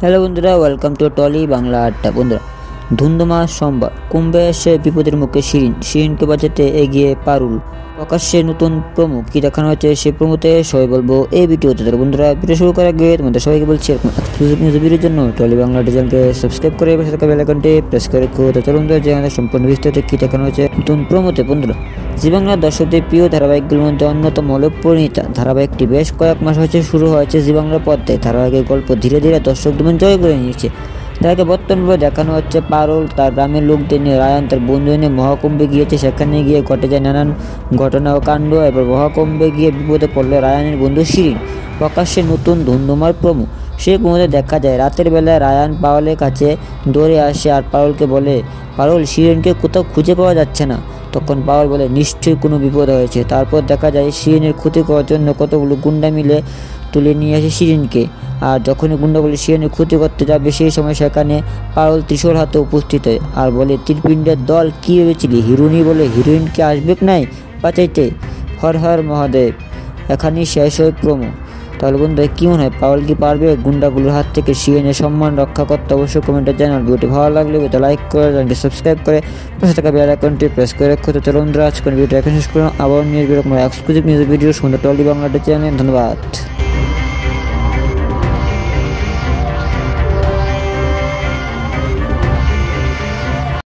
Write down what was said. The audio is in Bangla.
হ্যালো বন্ধুরা, ওয়েলকাম টু টলি বাংলা আড্ডা। বন্ধুরা, ধুন্ধুমা সোমবার কুম্ভে এসে বিপদের মুখে শিরিনকে বাঁচাতে এগিয়ে পারুল। প্রকাশ্যে নতুন প্রোমো কি দেখানো হয়েছে সে প্রোমোতে সবাই বলবো এই ভিডিওতে। বন্ধুরা, ভিডিও শুরু করার আগে তোমাদের সবাইকে বলছি এরকম এক্সক্লুসিভ নিউজ ভিডিওর জন্য টলি বাংলা আড্ডা চ্যানেলকে সাবস্ক্রাইব করে পাশে থাকা বেল আইকনটি প্রেস করে রেখো। তো চলুন যে আমাদের সম্পূর্ণ বিস্তারিত কি দেখানো হয়েছে নতুন প্রোমোতে। বন্ধুরা, জি বাংলা দর্শকদের প্রিয় ধারাবাহিকগুলোর মধ্যে অন্যতম হল পরিণীতা। ধারাবাহিকটি বেশ কয়েক মাস হয়েছে শুরু হয়েছে জি বাংলার পর্দায়। ধারাবাহিকের গল্প ধীরে ধীরে দর্শকদের মন জয় করে নিয়েছে। তাকে বর্তমানে দেখানো হচ্ছে পারুল তার গ্রামের লোকদের নিয়ে, রায়ান তার বন্ধু নিয়ে মহাকুম্ভে গিয়েছে। সেখানে গিয়ে ঘটে যায় নানান ঘটনা ও কাণ্ড। এবার মহাকুম্ভে গিয়ে বিপদে পড়লো রায়ানের বন্ধু শিরিন। প্রকাশ্যে নতুন ধুন্ধুমার প্রোমো। সেই প্রোমোতে দেখা যায় রাতের বেলায় রায়ান পারুলের কাছে দৌড়ে আসে আর পারুলকে বলে, পারুল, শিরিনকে কোথাও খুঁজে পাওয়া যাচ্ছে না। তখন পারুল বলে, নিশ্চয়ই কোনো বিপদ হয়েছে। তারপর দেখা যায় শিরিনের ক্ষতি করার জন্য কতগুলো গুন্ডা মিলে তুলে নিয়ে আসে শিরিনকে। আর যখনই গুন্ডাগুলি শিরিনের ক্ষতি করতে যাবে সেই সময় সেখানে পারুল ত্রিশূল হাতে উপস্থিত হয় আর বলে, ত্রিপিণ্ডের দল কী ভেবেছিলি? হিরোইনই বলে হিরোইনকে আসবে নাই বাঁচাইতে? হর হর মহাদেব। এখানেই শেষ হয় প্রোমো। তাহলে বন্ধুরা, কি মনে হয় পারুল কি পারবে গুন্ডাগুলোর হাত থেকে শিরিনের সম্মান রক্ষা করতে? অবশ্যই কমেন্টে জানান। ভিডিওটি ভালো লাগলে ভিডিও লাইক করে চ্যানেলটি সাবস্ক্রাইব করে পাশে থাকা বেল আইকনটি প্রেস করে রাখতে। চলো বন্ধুরা, আজকের ভিডিও এখানে শেষ করলাম। আবার নিয়ে এরকম এক্সক্লুসিভ নিউজ ভিডিও সুন্দর টলি বাংলা চ্যানেলে। ধন্যবাদ।